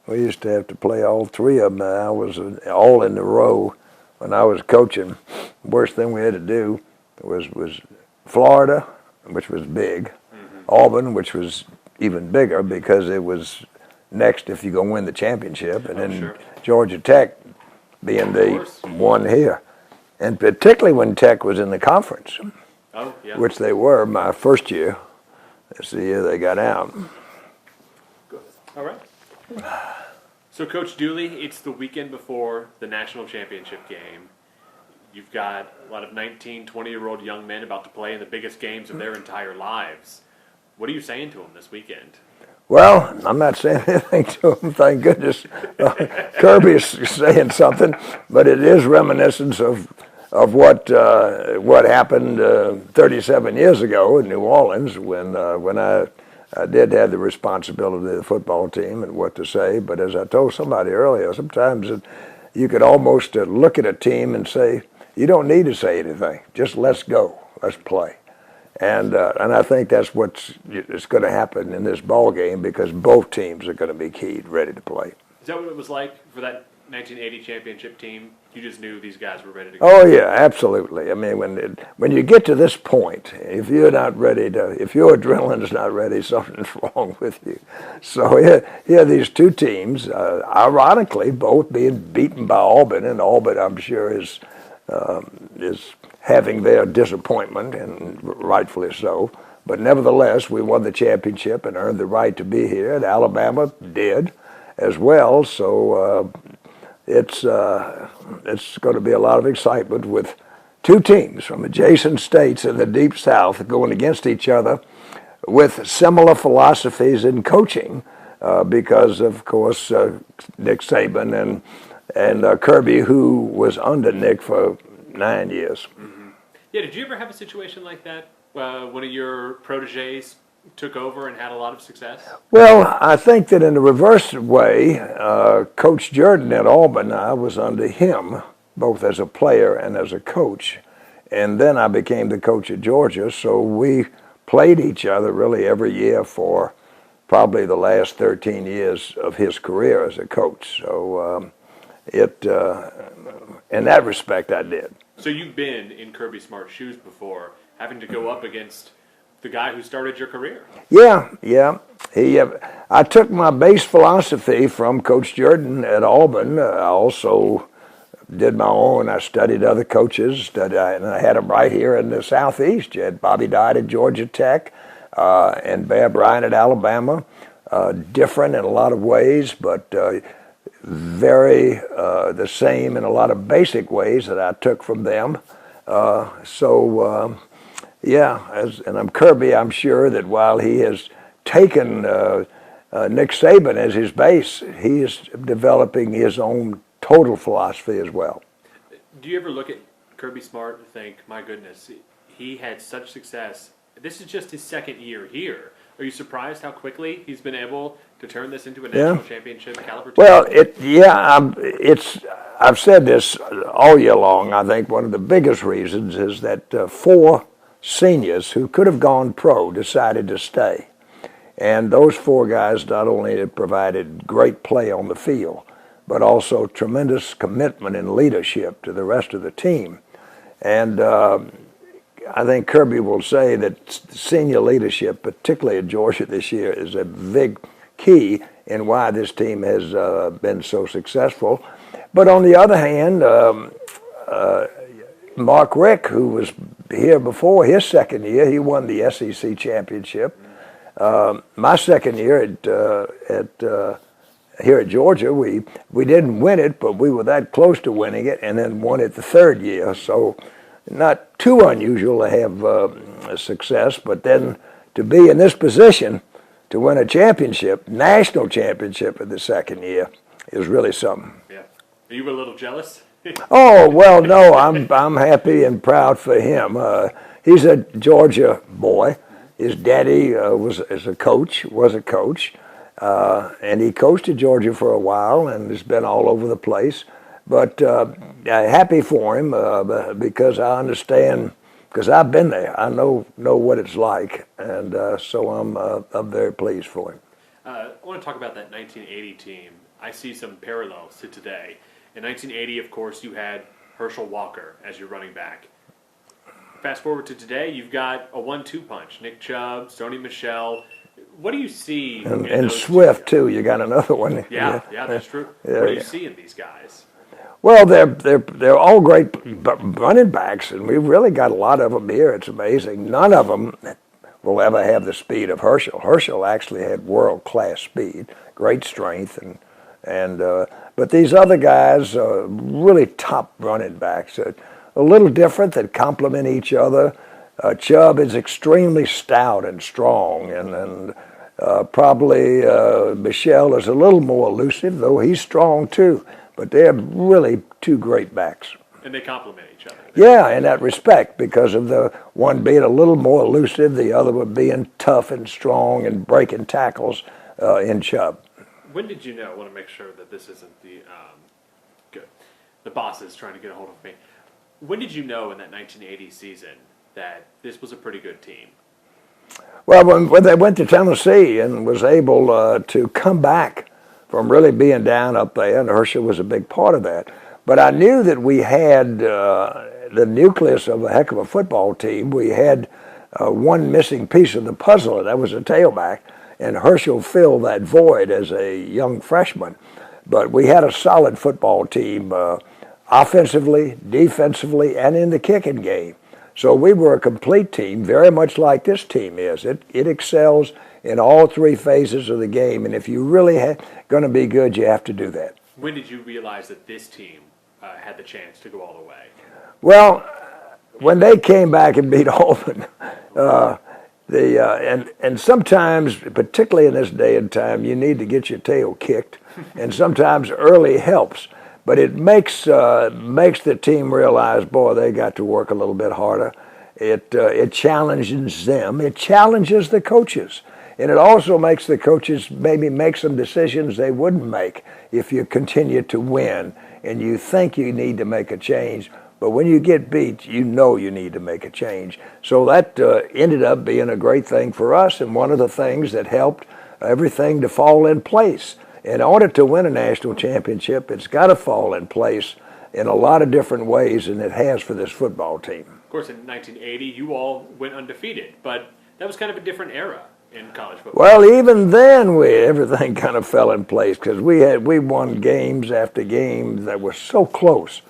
We used to have to play all three of them. I was all in the row when I was coaching. Worst thing we had to do was Florida, which was big, Auburn, which was even bigger because it was next if you're going to win the championship, and then Georgia Tech being the one here. And particularly when Tech was in the conference, which they were my first year. That's the year they got out. Good. All right. So, Coach Dooley, it's the weekend before the national championship game. You've got a lot of 19, 20-year-old young men about to play in the biggest games of their entire lives. What are you saying to them this weekend? Well, I'm not saying anything to them, thank goodness. Kirby's saying something, but it is reminiscence of what happened 37 years ago in New Orleans when I did have the responsibility of the football team and what to say. But as I told somebody earlier, sometimes you could almost look at a team and say, you don't need to say anything. Just let's go. Let's play. And I think that's what's going to happen in this ball game because both teams are going to be keyed, ready to play. Is that what it was like for that 1980 championship team? You just knew these guys were ready to go? Oh, yeah, absolutely. I mean, when you get to this point, if you're not ready if your adrenaline's not ready, something's wrong with you. So here these two teams, ironically, both being beaten by Auburn, and Auburn, I'm sure, is having their disappointment, and rightfully so. But nevertheless, we won the championship and earned the right to be here, and Alabama did as well. So it's going to be a lot of excitement with two teams from adjacent states in the Deep South going against each other with similar philosophies in coaching because, of course, Nick Saban and Kirby, who was under Nick for 9 years. Mm-hmm. Yeah, did you ever have a situation like that? One of your proteges took over and had a lot of success? Well, I think that in the reverse way, Coach Jordan at Auburn, I was under him, both as a player and as a coach. And then I became the coach at Georgia, so we played each other really every year for probably the last 13 years of his career as a coach. So in that respect, I did. So you've been in Kirby Smart's shoes before, having to go up against the guy who started your career. Yeah. I took my base philosophy from Coach Jordan at Auburn. I also did my own. I studied other coaches, and I had them right here in the Southeast. You had Bobby Dodd at Georgia Tech and Bear Bryant at Alabama. Different in a lot of ways, but very the same in a lot of basic ways that I took from them. And I'm Kirby. I'm sure that while he has taken Nick Saban as his base, he is developing his own total philosophy as well. Do you ever look at Kirby Smart and think, my goodness, he had such success. This is just his second year here. Are you surprised how quickly he's been able to turn this into a national championship caliber team? Well, I've said this all year long. I think one of the biggest reasons is that 4 seniors who could have gone pro decided to stay. And those 4 guys not only have provided great play on the field, but also tremendous commitment and leadership to the rest of the team. And I think Kirby will say that senior leadership, particularly at Georgia this year, is a big key in why this team has been so successful. But on the other hand, Mark Richt, who was here before his second year, he won the SEC championship. My second year here at Georgia, we didn't win it, but we were that close to winning it, and then won it the third year. So not too unusual to have success, but then to be in this position to win a championship, national championship in the second year, is really something. Yeah. Are you a little jealous? Oh, well, no, I'm happy and proud for him. He's a Georgia boy. His daddy was a coach, and he coached at Georgia for a while and has been all over the place. But happy for him because I understand, because I've been there. I know what it's like, and so I'm very pleased for him. I want to talk about that 1980 team. I see some parallels to today. In 1980, of course, you had Herschel Walker as your running back. Fast forward to today, you've got a 1-2 punch. Nick Chubb, Stoney Michel. What do you see? And Swift, too. You got another one. Yeah, that's true. Yeah, What do you see in these guys? Well, they're all great running backs, and we've really got a lot of them here. It's amazing. None of them will ever have the speed of Herschel. Herschel actually had world-class speed, great strength, but these other guys are really top running backs. A little different, that complement each other. Chubb is extremely stout and strong, and probably Michel is a little more elusive, though he's strong too. But they're really two great backs. And they complement each other. Yeah, in that respect, because of the one being a little more elusive, the other one being tough and strong and breaking tackles in Chubb. When did you know? I want to make sure that this isn't the boss is trying to get a hold of me. When did you know in that 1980 season that this was a pretty good team? Well, when they went to Tennessee and was able to come back from really being down up there, and Herschel was a big part of that. But I knew that we had the nucleus of a heck of a football team. We had one missing piece of the puzzle, and that was a tailback, and Herschel filled that void as a young freshman. But we had a solid football team, offensively, defensively, and in the kicking game. So we were a complete team, very much like this team is. It excels in all three phases of the game, and if you really going to be good, you have to do that. When did you realize that this team had the chance to go all the way? Well, when they came back and beat Auburn, and sometimes, particularly in this day and time, you need to get your tail kicked, and sometimes early helps. But it makes the team realize, boy, they got to work a little bit harder. It challenges them. It challenges the coaches. And it also makes the coaches maybe make some decisions they wouldn't make if you continue to win and you think you need to make a change. But when you get beat, you know you need to make a change. So that ended up being a great thing for us, and one of the things that helped everything to fall in place. In order to win a national championship, it's got to fall in place in a lot of different ways, and it has for this football team. Of course, in 1980, you all went undefeated, but that was kind of a different era in college football. Well, even then, everything kind of fell in place because we won games after games that were so close.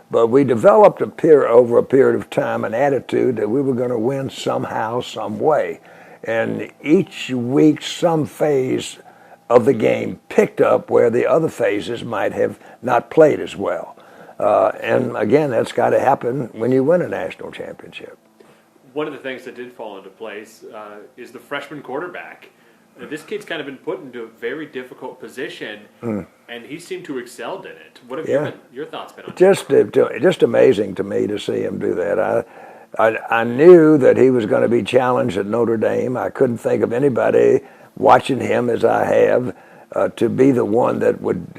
But we developed over a period of time an attitude that we were going to win somehow, some way. And each week, some phase of the game picked up where the other phases might have not played as well. And again, that's got to happen when you win a national championship. One of the things that did fall into place is the freshman quarterback. This kid's kind of been put into a very difficult position, and he seemed to have excelled in it. What have your thoughts been on that? Just amazing to me to see him do that. I knew that he was going to be challenged at Notre Dame. I couldn't think of anybody watching him as I have to be the one that would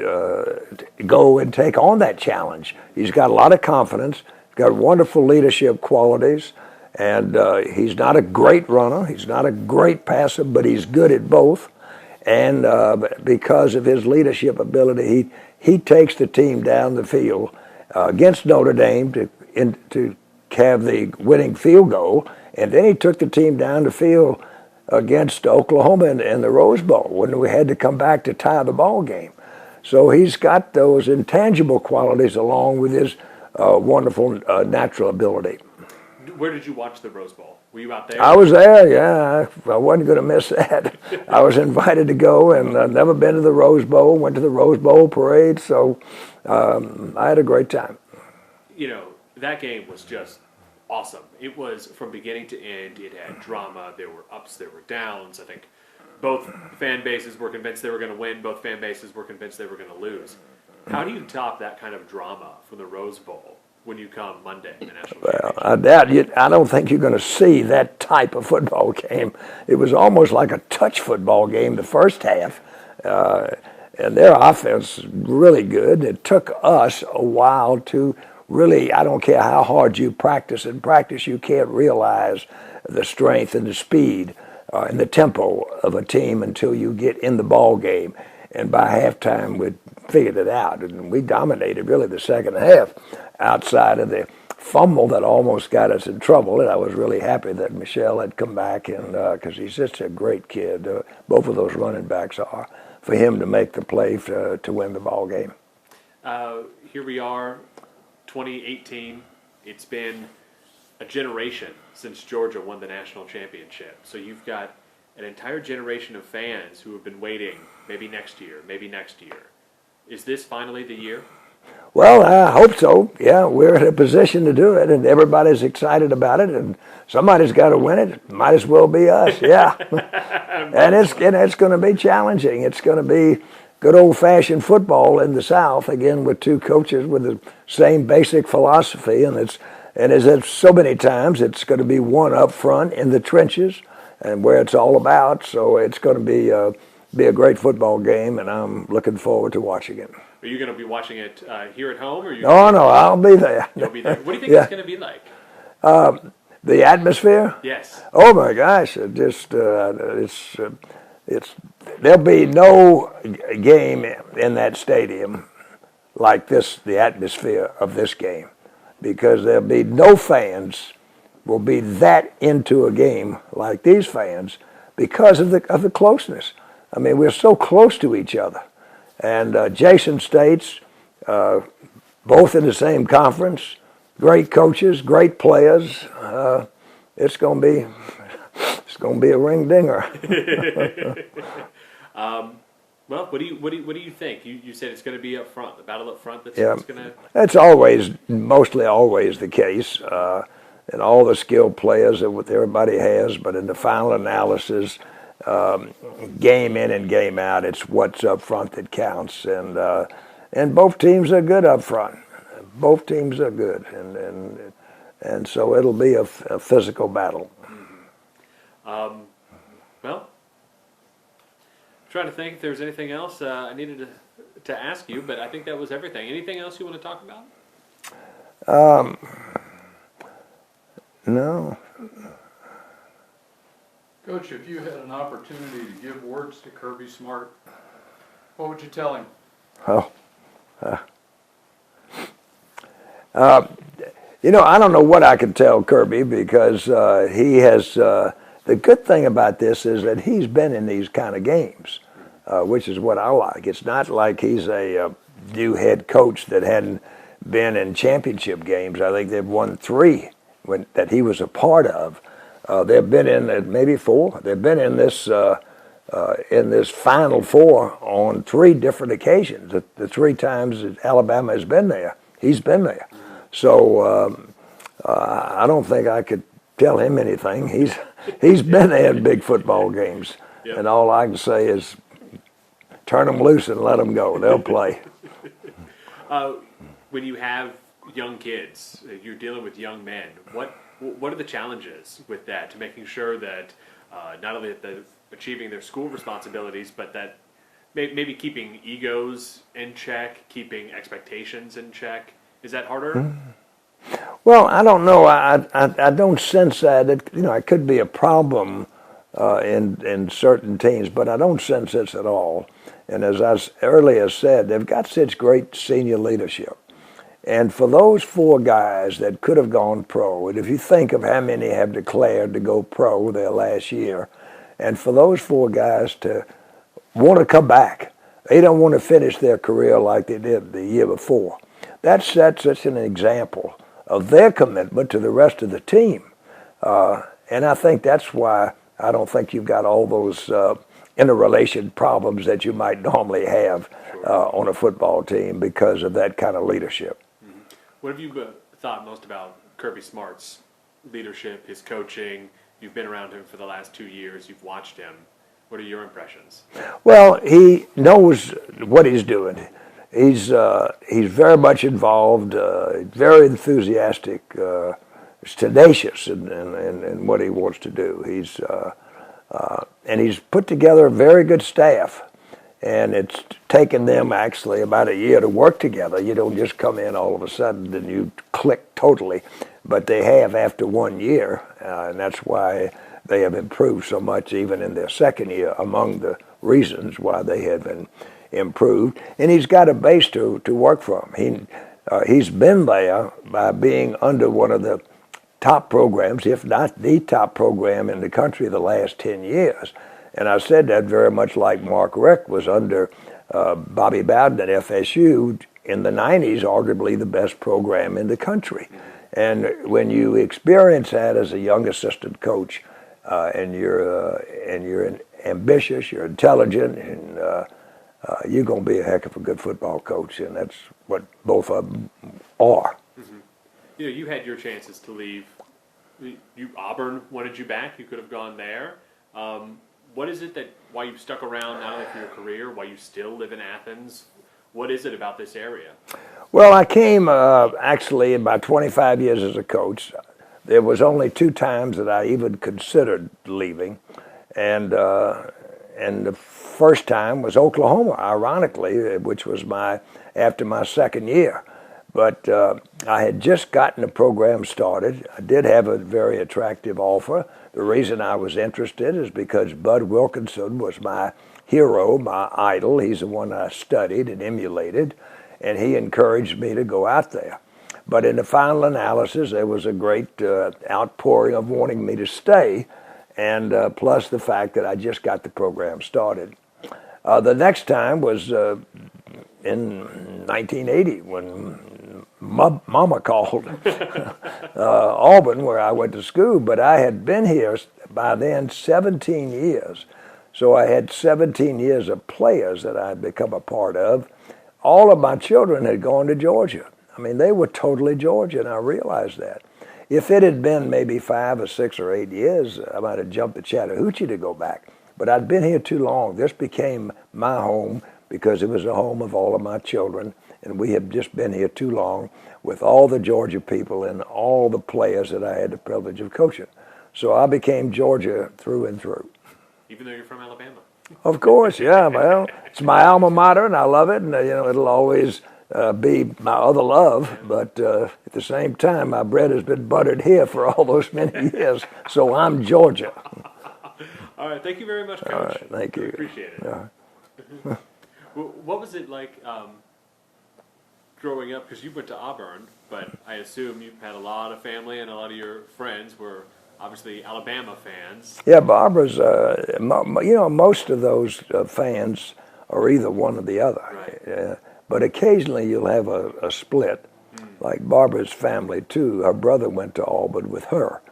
go and take on that challenge. He's got a lot of confidence. He's got wonderful leadership qualities. And he's not a great runner. He's not a great passer, but he's good at both. And because of his leadership ability, he takes the team down the field against Notre Dame to have the winning field goal. And then he took the team down the field against Oklahoma in the Rose Bowl when we had to come back to tie the ball game. So he's got those intangible qualities along with his wonderful natural ability. Where did you watch the Rose Bowl? Were you out there? I was there, yeah. I wasn't going to miss that. I was invited to go, and I've never been to the Rose Bowl, went to the Rose Bowl parade, so I had a great time. You know, that game was just awesome. It was from beginning to end. It had drama. There were ups, there were downs. I think both fan bases were convinced they were going to win. Both fan bases were convinced they were going to lose. How do you top that kind of drama from the Rose Bowl when you come Monday in the national championship? I don't think you're going to see that type of football game. It was almost like a touch football game the first half, and their offense really good. It took us a while to really, I don't care how hard you practice, in practice you can't realize the strength and the speed and the tempo of a team until you get in the ball game. And by halftime, we figured it out, and we dominated really the second half outside of the fumble that almost got us in trouble. And I was really happy that Michelle had come back, and because he's just a great kid. Both of those running backs are, for him to make the play to win the ball game. Here we are, 2018. It's been a generation since Georgia won the national championship. So you've got an entire generation of fans who have been waiting, maybe next year. Is this finally the year? Well, I hope so. Yeah, we're in a position to do it, and everybody's excited about it, and somebody's got to win it. Might as well be us, yeah. And it's going to be challenging. It's going to be good old-fashioned football in the South, again, with two coaches with the same basic philosophy, and as so many times, it's going to be one up front in the trenches and where it's all about. So it's going to be a great football game, and I'm looking forward to watching it. Are you going to be watching it here at home? Or no, I'll be there. You'll be there. What do you think it's going to be like? The atmosphere? Yes. Oh my gosh! There'll be no game in that stadium like this. The atmosphere of this game, because there'll be no fans will be that into a game like these fans because of the closeness. I mean, we're so close to each other. And adjacent states, both in the same conference, great coaches, great players. It's going to be a ring dinger. Well, what do you think? You said it's going to be up front, the battle up front. That's going to. That's mostly always the case, and all the skilled players that everybody has. But in the final analysis, game in and game out, it's what's up front that counts, and both teams are good up front. Both teams are good, and so it'll be a physical battle. Well, I'm trying to think if there's anything else I needed to ask you, but I think that was everything. Anything else you want to talk about? No. Coach, if you had an opportunity to give words to Kirby Smart, what would you tell him? Oh. I don't know what I could tell Kirby, because he has. The good thing about this is that he's been in these kind of games, which is what I like. It's not like he's a new head coach that hadn't been in championship games. I think they've won 3 that he was a part of. They've been in maybe 4. They've been in this Final Four on 3 different occasions. The 3 times that Alabama has been there, he's been there. So I don't think I could tell him anything. He's been there in big football games, and all I can say is turn them loose and let them go. They'll play. When you have young kids, you're dealing with young men. What are the challenges with that, to making sure that not only that they're achieving their school responsibilities, but that maybe keeping egos in check, keeping expectations in check? Is that harder? Well, I don't know. I don't sense that. It could be a problem in certain teams, but I don't sense this at all. And as I earlier said, they've got such great senior leadership. And for those 4 guys that could have gone pro, and if you think of how many have declared to go pro their last year, and for those 4 guys to want to come back, they don't want to finish their career like they did the year before. That sets such an example of their commitment to the rest of the team. And I think that's why I don't think you've got all those interrelation problems that you might normally have on a football team because of that kind of leadership. Mm-hmm. What have you thought most about Kirby Smart's leadership, his coaching? You've been around him for the last 2 years. You've watched him. What are your impressions? Well, he knows what he's doing. He's very much involved, very enthusiastic, tenacious in what he wants to do. And he's put together a very good staff, and it's taken them actually about a year to work together. You don't just come in all of a sudden and you click totally, but they have after 1 year, and that's why they have improved so much even in their second year, among the reasons why they have been improved. And he's got a base to work from. He's been there by being under one of the top programs, if not the top program in the country the last 10 years. And I said that very much like Mark Richt was under Bobby Bowden at FSU in the 90s, arguably the best program in the country. And when you experience that as a young assistant coach, and you're ambitious, you're intelligent, and you're going to be a heck of a good football coach, and that's what both of them are. Mm-hmm. You know, you had your chances to leave. Auburn wanted you back. You could have gone there. What is it why you stuck around not only for your career, why you still live in Athens? What is it about this area? Well, I came actually in about 25 years as a coach. There was only 2 times that I even considered leaving, and the first time was Oklahoma, ironically, which was after my second year. But I had just gotten the program started. I did have a very attractive offer. The reason I was interested is because Bud Wilkinson was my hero, my idol. He's the one I studied and emulated, and he encouraged me to go out there. But in the final analysis, there was a great outpouring of wanting me to stay, and plus the fact that I just got the program started. The next time was in 1980 when Mama called Auburn, where I went to school, but I had been here by then 17 years. So I had 17 years of players that I had become a part of. All of my children had gone to Georgia. I mean, they were totally Georgia, and I realized that. If it had been maybe 5 or 6 or 8 years, I might have jumped to Chattahoochee to go back. But I'd been here too long. This became my home because it was the home of all of my children, and we have just been here too long with all the Georgia people and all the players that I had the privilege of coaching. So I became Georgia through and through. Even though you're from Alabama? Of course, yeah. Well, it's my alma mater, and I love it, and it'll always be my other love. But at the same time, my bread has been buttered here for all those many years. So I'm Georgia. All right, thank you very much, Coach. All right, thank you. Appreciate it. Yeah. What was it like growing up? Because you went to Auburn, but I assume you've had a lot of family and a lot of your friends were obviously Alabama fans. Yeah, Barbara's, most of those fans are either one or the other. Right. But occasionally you'll have a split, like Barbara's family too. Her brother went to Auburn with her,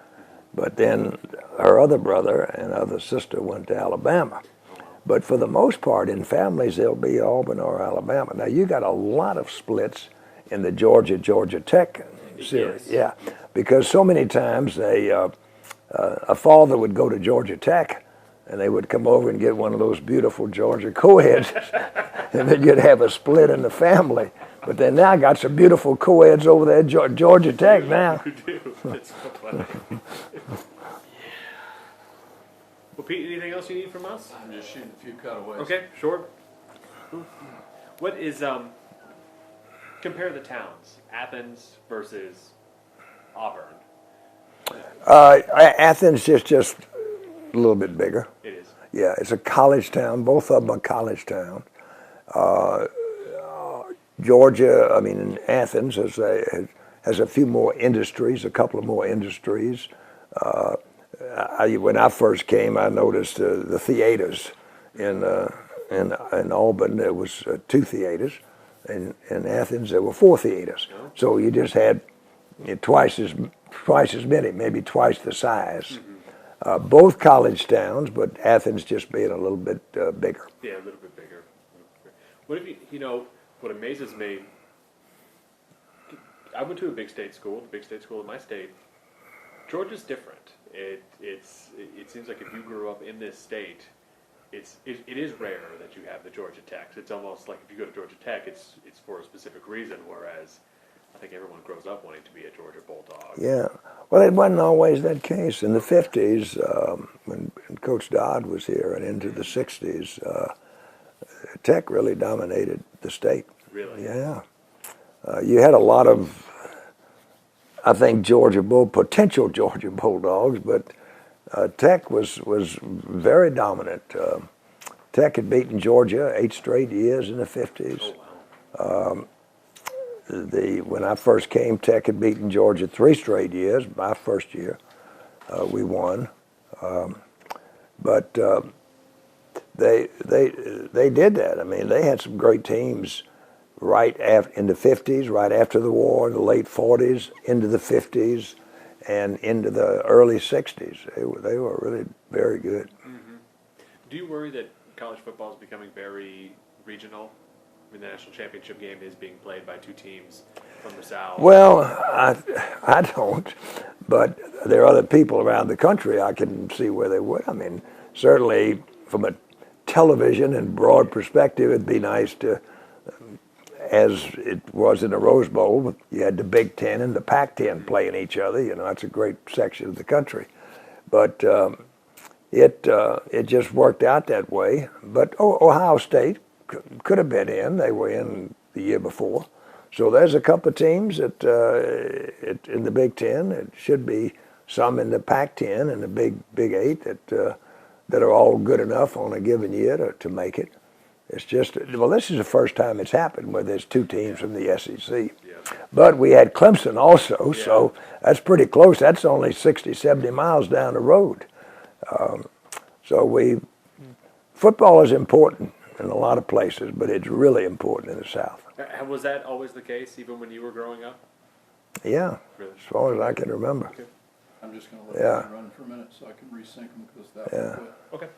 but then her other brother and other sister went to Alabama. But for the most part, in families, they'll be Auburn or Alabama. Now, you got a lot of splits in the Georgia Tech series. Yes. Yeah, because so many times a father would go to Georgia Tech, and they would come over and get one of those beautiful Georgia co-eds, and then you'd have a split in the family. But then now I got some beautiful co-eds over there at Georgia Tech now. You do. That's so funny. Well, Pete, anything else you need from us? I'm just shooting a few cutaways. Okay, sure. What is, compare the towns, Athens versus Auburn. Athens is just a little bit bigger. It is. Yeah, it's a college town. Both of them are college town. Georgia, Athens has a few more industries, a couple of more industries. When I first came, I noticed the theaters in Auburn. There was 2 theaters. In Athens, there were 4 theaters. So you just had twice as many, maybe twice the size. Both college towns, but Athens just being a little bit bigger. Yeah, a little bit bigger. What if what amazes me, I went to a big state school, the big state school in my state. Georgia's different. It seems like if you grew up in this state, it is rare that you have the Georgia Techs. It's almost like if you go to Georgia Tech, it's for a specific reason, whereas I think everyone grows up wanting to be a Georgia Bulldog. Yeah. Well, it wasn't always that case. In the 50s, when Coach Dodd was here, and into the 60s, Tech really dominated the state. Really? Yeah. You had a lot of, I think, potential Georgia Bulldogs, but Tech was very dominant. Tech had beaten Georgia 8 straight years in the 50s. Oh, wow. When I first came, Tech had beaten Georgia 3 straight years. My first year, we won. But they did that. I mean, they had some great teams in the 50s, right after the war, in the late 40s, into the 50s, and into the early 60s. They were really very good. Mm-hmm. Do you worry that college football is becoming very regional? I mean, the national championship game is being played by 2 teams from the South. Well, I don't, but there are other people around the country I can see where they would. I mean, certainly from a television and broad perspective, it'd be nice to, as it was in the Rose Bowl, you had the Big Ten and the Pac-10 playing each other. You know, that's a great section of the country. But it just worked out that way. But Ohio State could have been in. They were in the year before. So there's a couple of teams that in the Big Ten. It should be some in the Pac-10 and the Big 8 that are all good enough on a given year to make it. It's just, well, this is the first time it's happened where there's 2 teams from the SEC. Yeah. But we had Clemson also, so that's pretty close. That's only 60, 70 miles down the road. Football is important in a lot of places, but it's really important in the South. Was that always the case, even when you were growing up? Yeah, Really? as far as I can remember. Okay. I'm just gonna let Yeah. you run for a minute so I can resync them because that Yeah. was good. Okay.